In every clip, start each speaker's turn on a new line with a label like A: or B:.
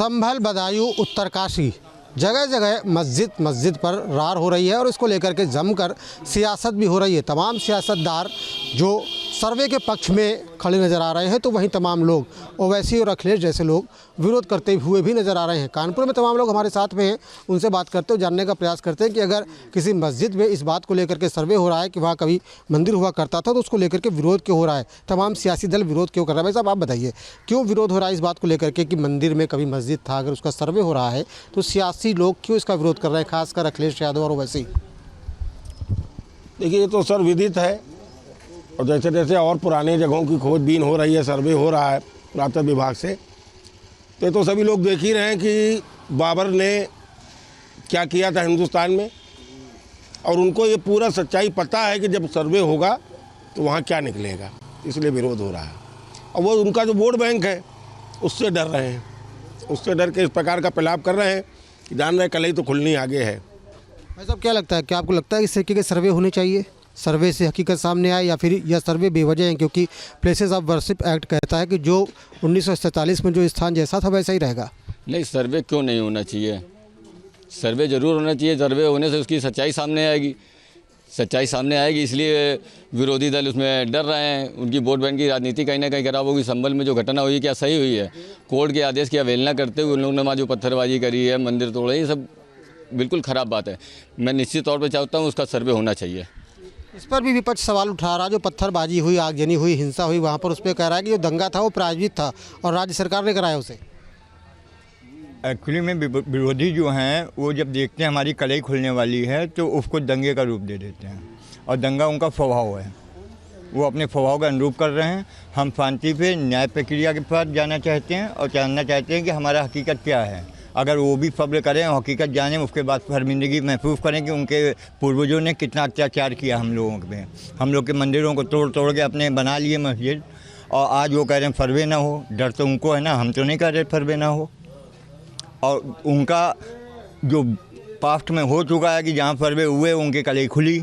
A: संभल, बदायूं, उत्तरकाशी, जगह जगह मस्जिद पर रार हो रही है और इसको लेकर के जमकर सियासत भी हो रही है। तमाम सियासतदार जो सर्वे के पक्ष में खड़े नज़र आ रहे हैं, तो वहीं तमाम लोग ओवैसी और अखिलेश जैसे लोग विरोध करते हुए भी नज़र आ रहे हैं। कानपुर में तमाम लोग हमारे साथ में हैं, उनसे बात करते हुए जानने का प्रयास करते हैं कि अगर किसी मस्जिद में इस बात को लेकर के सर्वे हो रहा है कि वहाँ कभी मंदिर हुआ करता था, तो उसको लेकर के विरोध क्यों हो रहा है, तमाम सियासी दल विरोध क्यों कर रहा है। भाई साहब, आप बताइए क्यों विरोध हो रहा है इस बात को लेकर के कि मंदिर में कभी मस्जिद था, अगर उसका सर्वे हो रहा है तो सियासी लोग क्यों इसका विरोध कर रहे हैं, खासकर अखिलेश यादव और ओवैसी?
B: देखिए, ये तो सर विदित है, और जैसे जैसे और पुराने जगहों की खोजबीन हो रही है, सर्वे हो रहा है पुरातत्व विभाग से, तो सभी लोग देख ही रहे हैं कि बाबर ने क्या किया था हिंदुस्तान में, और उनको ये पूरा सच्चाई पता है कि जब सर्वे होगा तो वहाँ क्या निकलेगा, इसलिए विरोध हो रहा है। और वो उनका जो वोट बैंक है उससे डर रहे हैं, उससे डर के इस प्रकार का फैलाव कर रहे हैं कि जान रहे कलई तो खुलनी आगे है।
A: भाई साहब, क्या लगता है, क्या आपको लगता है इस तरीके के सर्वे होने चाहिए, सर्वे से हकीकत सामने आए, या फिर यह सर्वे बेवजह है? क्योंकि प्लेसेस ऑफ वर्शिप एक्ट कहता है कि जो 1947 में जो स्थान जैसा था वैसा ही रहेगा।
C: नहीं, सर्वे क्यों नहीं होना चाहिए? सर्वे ज़रूर होना चाहिए। सर्वे होने से उसकी सच्चाई सामने आएगी, सच्चाई सामने आएगी, इसलिए विरोधी दल उसमें डर रहे हैं। उनकी वोट बैंक की राजनीति कहीं ना कहीं खराब होगी। संभल में जो घटना हुई क्या सही हुई है? कोर्ट के आदेश की अवहेलना करते हुए उन लोगों ने वहाँ जो पत्थरबाजी करी है, मंदिर तोड़े, ये सब बिल्कुल ख़राब बात है। मैं निश्चित तौर पर चाहता हूँ उसका सर्वे होना चाहिए।
A: इस पर भी विपक्ष सवाल उठा रहा, जो पत्थरबाजी हुई, आगजनी हुई, हिंसा हुई, वहाँ पर उस पर कह रहा है कि जो दंगा था वो प्रायोजित था और राज्य सरकार ने कराया उसे।
D: एक्चुअली में विरोधी जो हैं वो जब देखते हैं हमारी कलई खुलने वाली है तो उसको दंगे का रूप दे देते हैं, और दंगा उनका स्वभाव है, वो अपने स्वभाव का अनुरूप कर रहे हैं। हम शांति पे न्याय प्रक्रिया के पास जाना चाहते हैं और जानना चाहते हैं कि हमारा हकीकत क्या है। अगर वो भी सब्र करें, हकीकत जानें, उसके बाद शर्मिंदगी महसूस करें कि उनके पूर्वजों ने कितना अत्याचार किया हम लोगों पे। हम लोग के मंदिरों को तोड़ के अपने बना लिए मस्जिद, और आज वो कह रहे हैं सर्वे ना हो। डर तो उनको है ना, हम तो नहीं कह रहे सर्वे ना हो। और उनका जो पास्ट में हो चुका है कि जहाँ सर्वे हुए उनके कलई खुली,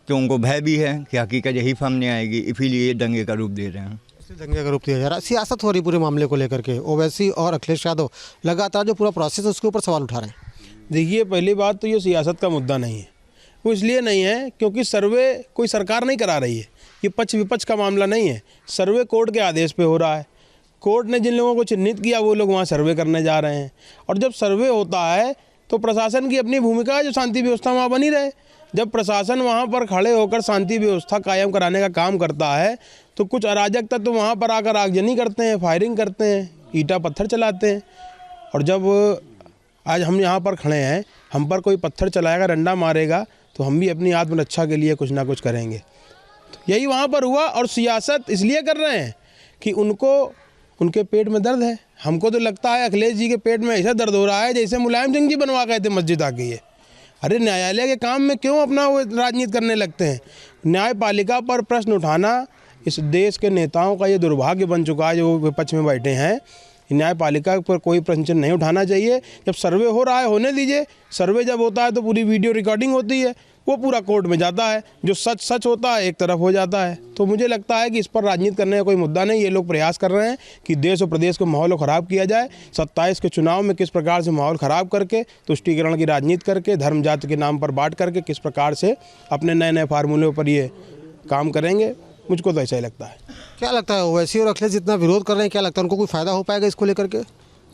D: तो उनको भय भी है कि हकीकत यही सामने आएगी, इसीलिए दंगे का रूप दे रहे हैं।
A: दंगे का रूप दिया जा रहा है। सियासत हो रही पूरे मामले को लेकर के। ओवैसी और अखिलेश यादव लगातार जो पूरा प्रोसेस है उसके ऊपर सवाल उठा रहे हैं।
E: देखिए, पहली बात तो ये सियासत का मुद्दा नहीं है। वो इसलिए नहीं है क्योंकि सर्वे कोई सरकार नहीं करा रही है, ये पक्ष विपक्ष का मामला नहीं है। सर्वे कोर्ट के आदेश पे हो रहा है। कोर्ट ने जिन लोगों को चिन्हित किया वो लोग वहाँ सर्वे करने जा रहे हैं, और जब सर्वे होता है तो प्रशासन की अपनी भूमिका है, जो शांति व्यवस्था वहाँ बनी रहे। जब प्रशासन वहाँ पर खड़े होकर शांति व्यवस्था कायम कराने का काम करता है, तो कुछ अराजक तत्व वहाँ पर आकर आगजनी करते हैं, फायरिंग करते हैं, ईंटा पत्थर चलाते हैं। और जब आज हम यहाँ पर खड़े हैं, हम पर कोई पत्थर चलाएगा, डंडा मारेगा, तो हम भी अपनी आत्मरक्षा के लिए कुछ ना कुछ करेंगे। तो यही वहाँ पर हुआ। और सियासत इसलिए कर रहे हैं कि उनके पेट में दर्द है। हमको तो लगता है अखिलेश जी के पेट में ऐसा दर्द हो रहा है जैसे मुलायम सिंह जी बनवा गए थे मस्जिद आके। ये अरे, न्यायालय के काम में क्यों अपना वो राजनीति करने लगते हैं? न्यायपालिका पर प्रश्न उठाना इस देश के नेताओं का ये दुर्भाग्य बन चुका है, जो विपक्ष में बैठे हैं। न्यायपालिका पर कोई प्रश्न नहीं उठाना चाहिए। जब सर्वे हो रहा है होने दीजिए। सर्वे जब होता है तो पूरी वीडियो रिकॉर्डिंग होती है, वो पूरा कोर्ट में जाता है। जो सच होता है एक तरफ हो जाता है। तो मुझे लगता है कि इस पर राजनीति करने का कोई मुद्दा नहीं। ये लोग प्रयास कर रहे हैं कि देश और प्रदेश के माहौल को ख़राब किया जाए। 27 के चुनाव में किस प्रकार से माहौल ख़राब करके, तुष्टीकरण की राजनीति करके, धर्म जाति के नाम पर बांट करके किस प्रकार से अपने नए नए फार्मूलों पर ये काम करेंगे, मुझको तो ऐसा ही लगता है।
A: क्या लगता है, ओवैसी और अखिलेश जितना विरोध कर रहे हैं, क्या लगता है उनको कोई फ़ायदा हो पाएगा इसको लेकर के?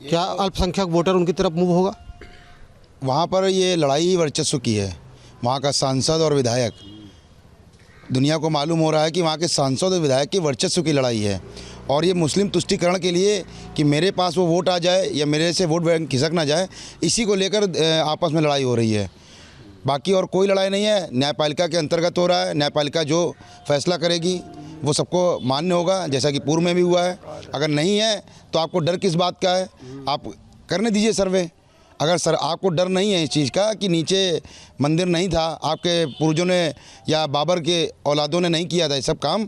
A: क्या अल्पसंख्यक वोटर उनकी तरफ मूव होगा?
F: वहाँ पर ये लड़ाई वर्चस्व की है। वहाँ का सांसद और विधायक, दुनिया को मालूम हो रहा है कि वहाँ के सांसद और विधायक की वर्चस्व की लड़ाई है। और ये मुस्लिम तुष्टीकरण के लिए कि मेरे पास वो वोट आ जाए या मेरे से वोट बैंक खिसक ना जाए, इसी को लेकर आपस में लड़ाई हो रही है। बाकी और कोई लड़ाई नहीं है। न्यायपालिका के अंतर्गत हो रहा है। न्यायपालिका जो फैसला करेगी वो सबको मान्य होगा, जैसा कि पूर्व में भी हुआ है। अगर नहीं है तो आपको डर किस बात का है? आप करने दीजिए सर्वे। अगर आपको डर नहीं है इस चीज़ का कि नीचे मंदिर नहीं था, आपके पूर्वजों ने या बाबर के औलादों ने नहीं किया था ये सब काम,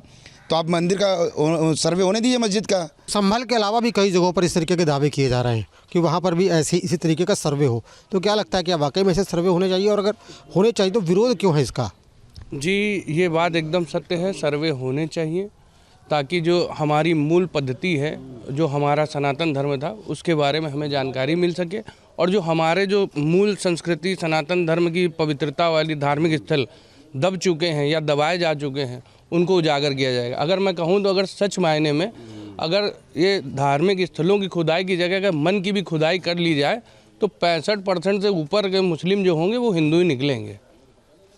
F: तो आप मंदिर का सर्वे होने दीजिए मस्जिद का।
A: संभल के अलावा भी कई जगहों पर इस तरीके के दावे किए जा रहे हैं कि वहाँ पर भी इसी तरीके का सर्वे हो। तो क्या लगता है कि वाकई में ऐसे सर्वे होने चाहिए, और अगर होने चाहिए तो विरोध क्यों है इसका?
G: जी, ये बात एकदम सत्य है। सर्वे होने चाहिए ताकि जो हमारी मूल पद्धति है, जो हमारा सनातन धर्म था, उसके बारे में हमें जानकारी मिल सके और जो हमारे जो मूल संस्कृति सनातन धर्म की पवित्रता वाली धार्मिक स्थल दब चुके हैं या दबाए जा चुके हैं उनको उजागर किया जाएगा। अगर मैं कहूँ तो अगर सच मायने में अगर ये धार्मिक स्थलों की खुदाई की जगह अगर मन की भी खुदाई कर ली जाए तो 65% से ऊपर के मुस्लिम जो होंगे वो हिंदू ही निकलेंगे।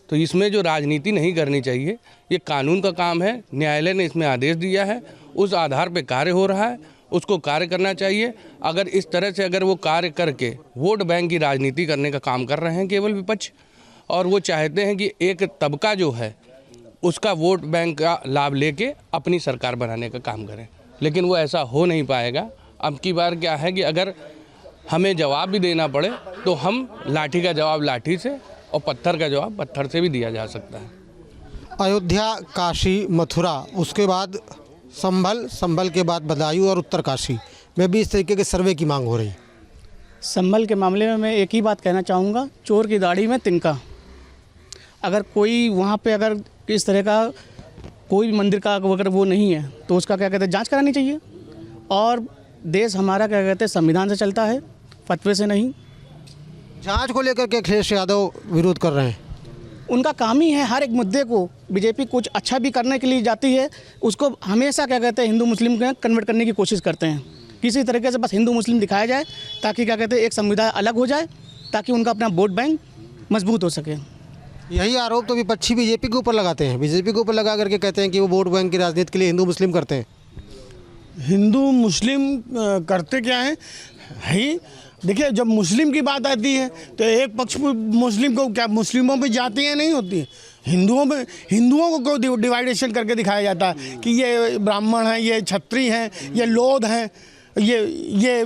G: तो इसमें जो राजनीति नहीं करनी चाहिए, ये कानून का काम है, न्यायालय ने इसमें आदेश दिया है, उस आधार पे कार्य हो रहा है, उसको कार्य करना चाहिए। अगर इस तरह से अगर वो कार्य करके वोट बैंक की राजनीति करने का काम कर रहे हैं केवल विपक्ष, और वो चाहते हैं कि एक तबका जो है उसका वोट बैंक का लाभ लेके अपनी सरकार बनाने का काम करें, लेकिन वो ऐसा हो नहीं पाएगा। अब की बार क्या है कि अगर हमें जवाब भी देना पड़े तो हम लाठी का जवाब लाठी से और पत्थर का जवाब पत्थर से भी दिया जा सकता है।
A: अयोध्या, काशी, मथुरा, उसके बाद संभल के बाद बदायूं और उत्तरकाशी में भी इस तरीके के सर्वे की मांग हो रही है।
H: संभल के मामले में मैं एक ही बात कहना चाहूँगा, चोर की दाढ़ी में तिनका। अगर कोई वहाँ पे अगर इस तरह का कोई मंदिर का अगर वो नहीं है तो उसका क्या कहते हैं जांच करानी चाहिए। और देश हमारा क्या कहते हैं संविधान से चलता है, फतवे से नहीं।
A: जांच को लेकर के अखिलेश यादव विरोध कर रहे हैं।
H: उनका काम ही है हर एक मुद्दे को, बीजेपी कुछ अच्छा भी करने के लिए जाती है उसको हमेशा क्या कहते हैं हिंदू मुस्लिम में कन्वर्ट करने की कोशिश करते हैं। किसी तरीके से बस हिंदू मुस्लिम दिखाया जाए ताकि क्या कहते हैं एक समुदाय अलग हो जाए, ताकि उनका अपना वोट बैंक मजबूत हो सके।
A: यही आरोप तो विपक्षी बीजेपी के ऊपर लगाते हैं, बीजेपी के ऊपर लगा करके कहते हैं कि वो वोट बैंक की राजनीति के लिए हिंदू मुस्लिम करते हैं।
I: हिंदू मुस्लिम करते क्या है ही, देखिए जब मुस्लिम की बात आती है तो एक पक्ष मुस्लिम को क्या, मुस्लिमों पे जातियाँ नहीं होती हैं, हिंदुओं को डिवाइडेशन करके दिखाया जाता है कि ये ब्राह्मण हैं, ये क्षत्रिय हैं, ये लोध हैं, ये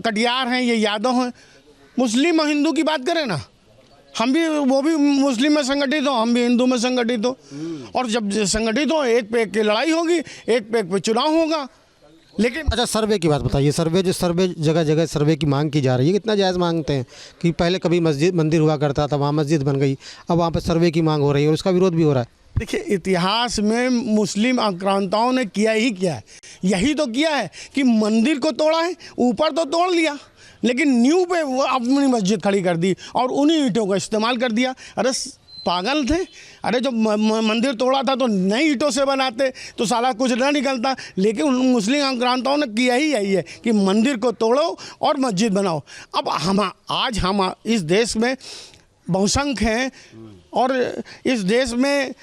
I: कटियार हैं, ये यादव हैं। मुस्लिम और हिंदू की बात करें ना, हम भी वो भी मुस्लिम में संगठित हो, हम भी हिंदू में संगठित हो, और जब संगठित हो एक पे एक की लड़ाई होगी, एक पे एक पे चुनाव होगा। लेकिन
A: अच्छा, सर्वे की बात बताइए। सर्वे जगह जगह सर्वे की मांग की जा रही है, कितना जायज़ मांगते हैं कि पहले कभी मंदिर हुआ करता था, वहाँ मस्जिद बन गई, अब वहाँ पर सर्वे की मांग हो रही है और उसका विरोध भी हो रहा है।
I: देखिए इतिहास में मुस्लिम आक्रांताओं ने किया ही क्या है, यही तो किया है कि मंदिर को तोड़ा है, ऊपर तो तोड़ लिया लेकिन नींव पे वो अपनी मस्जिद खड़ी कर दी और उन्हीं ईंटों का इस्तेमाल कर दिया। अरे पागल थे, अरे जब मंदिर तोड़ा था तो नई ईंटों से बनाते तो साला कुछ ना निकलता। लेकिन उन मुस्लिम आक्रांताओं ने किया ही यही है कि मंदिर को तोड़ो और मस्जिद बनाओ। अब आज हम इस देश में बहुसंख्य हैं और इस देश में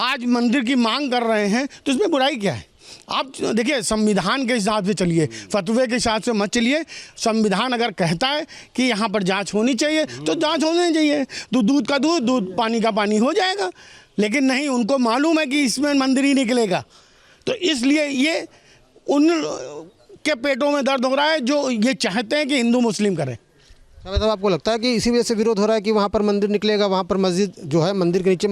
I: आज मंदिर की मांग कर रहे हैं, तो इसमें बुराई क्या है? आप देखिए संविधान के हिसाब से चलिए, फतवे के हिसाब से मत चलिए। संविधान अगर कहता है कि यहाँ पर जांच होनी चाहिए तो जांच होनी चाहिए, तो दूध का दूध पानी का पानी हो जाएगा। लेकिन नहीं, उनको मालूम है कि इसमें मंदिर ही निकलेगा, तो इसलिए ये उन के पेटों में दर्द हो रहा है जो ये चाहते हैं कि हिंदू मुस्लिम करें।
A: मतलब आपको लगता है कि इसी वजह से विरोध हो रहा है कि वहाँ पर मंदिर निकलेगा, वहाँ पर मस्जिद जो है, मंदिर के नीचे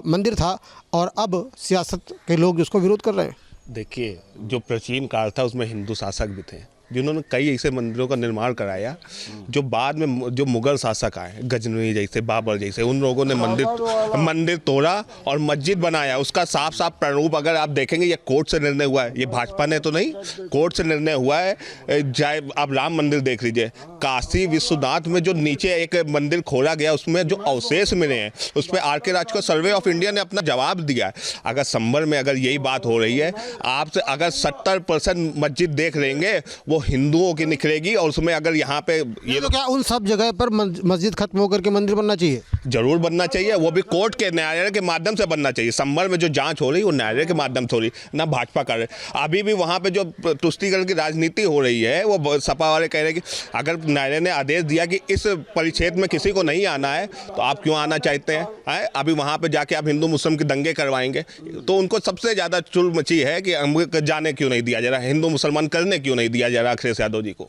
A: मंदिर था और अब सियासत के लोग उसको विरोध कर रहे हैं?
J: देखिए जो प्राचीन काल था उसमें हिंदू शासक भी थे जिन्होंने कई ऐसे मंदिरों का निर्माण कराया। जो बाद में जो मुगल शासक आए, गजनवी जैसे, बाबर जैसे, उन लोगों ने मंदिर तोड़ा और मस्जिद बनाया। उसका साफ साफ प्रारूप अगर आप देखेंगे, ये कोर्ट से निर्णय हुआ है, ये भाजपा ने तो नहीं, कोर्ट से निर्णय हुआ है। चाहे आप राम मंदिर देख लीजिए, काशी विश्वनाथ में जो नीचे एक मंदिर खोला गया उसमें जो अवशेष मिले हैं उस पर आर.के. राज को सर्वे ऑफ इंडिया ने अपना जवाब दिया है। अगर संभल में अगर यही बात हो रही है, आपसे अगर 70% मस्जिद देख लेंगे वो हिंदुओं की निकलेगी, और उसमें अगर यहाँ पे ये
A: तो क्या उन सब जगह पर मस्जिद खत्म होकर के मंदिर बनना चाहिए?
J: जरूर बनना चाहिए, वो भी कोर्ट के न्यायालय के माध्यम से बनना चाहिए। संभल में जो जांच हो रही है वो न्यायालय के माध्यम से हो रही, ना भाजपा कर रहे। अभी भी वहाँ पे जो तुष्टीकरण की राजनीति हो रही है, वो सपा वाले कह रहे हैं कि अगर न्यायालय ने आदेश दिया कि इस परिक्षेत्र में किसी को नहीं आना है तो आप क्यों आना चाहते हैं? अभी वहाँ पर जाके आप हिंदू मुस्लिम के दंगे करवाएंगे। तो उनको सबसे ज़्यादा चुल मची है कि हमको जाने क्यों नहीं दिया जा रहा, हिंदू मुसलमान करने क्यों नहीं दिया जा रहा अखिलेश यादव जी को।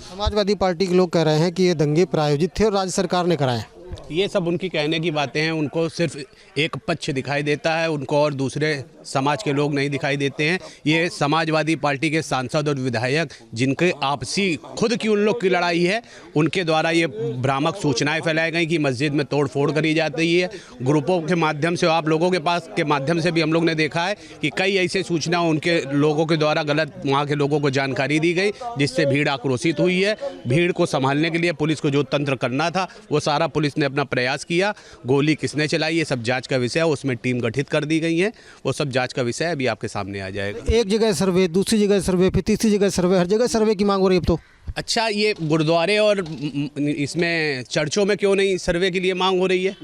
A: समाजवादी पार्टी के लोग कह रहे हैं कि ये दंगे प्रायोजित थे और राज्य सरकार ने कराए।
K: ये सब उनकी कहने की बातें हैं। उनको सिर्फ एक पक्ष दिखाई देता है, उनको और दूसरे समाज के लोग नहीं दिखाई देते हैं। ये समाजवादी पार्टी के सांसद और विधायक जिनके आपसी खुद की उन लोग की लड़ाई है, उनके द्वारा ये भ्रामक सूचनाएं फैलाई गई कि मस्जिद में तोड़फोड़ करी जाती है। ग्रुपों के माध्यम से, आप लोगों के पास के माध्यम से भी हम लोग ने देखा है कि कई ऐसे सूचना उनके लोगों के द्वारा गलत वहाँ के लोगों को जानकारी दी गई, जिससे भीड़ आक्रोशित हुई है। भीड़ को संभालने के लिए पुलिस को जो तंत्र करना था वो सारा पुलिस ने अपना प्रयास किया। गोली किसने चलाई ये सब जांच का विषय है, उसमें टीम गठित कर दी गई है, वो सब जांच का विषय अभी आपके सामने आ जाएगा।
A: एक जगह सर्वे, दूसरी जगह सर्वे, फिर तीसरी जगह सर्वे, हर जगह सर्वे की मांग हो रही है अब तो।
K: अच्छा, ये गुरुद्वारे और इसमें चर्चों में क्यों नहीं सर्वे के लिए मांग हो रही है?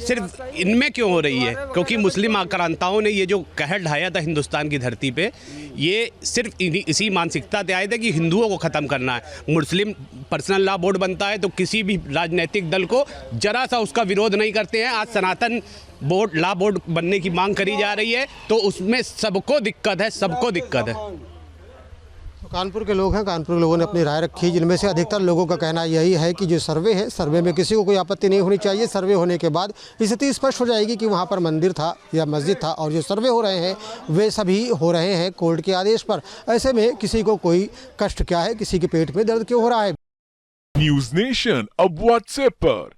K: सिर्फ इनमें क्यों हो रही है? क्योंकि मुस्लिम आक्रांताओं ने ये जो कहर ढाया था हिंदुस्तान की धरती पे, ये सिर्फ इसी मानसिकता से आए थे कि हिंदुओं को ख़त्म करना है। मुस्लिम पर्सनल लॉ बोर्ड बनता है तो किसी भी राजनीतिक दल को जरा सा उसका विरोध नहीं करते हैं। आज सनातन बोर्ड, लॉ बोर्ड बनने की मांग करी जा रही है तो उसमें सबको दिक्कत है, सबको दिक्कत है।
A: कानपुर के लोग हैं, कानपुर के लोगों ने अपनी राय रखी, जिनमें से अधिकतर लोगों का कहना यही है कि जो सर्वे है, सर्वे में किसी को कोई आपत्ति नहीं होनी चाहिए। सर्वे होने के बाद स्थिति स्पष्ट हो जाएगी कि वहाँ पर मंदिर था या मस्जिद था, और जो सर्वे हो रहे हैं वे सभी हो रहे हैं कोर्ट के आदेश पर। ऐसे में किसी को कोई कष्ट क्या है, किसी के पेट में दर्द क्यों हो रहा है।
L: न्यूज नेशन अब व्हाट्सएप पर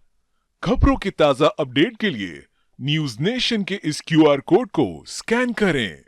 L: खबरों की ताज़ा अपडेट के लिए न्यूज नेशन के इस QR कोड को स्कैन करें।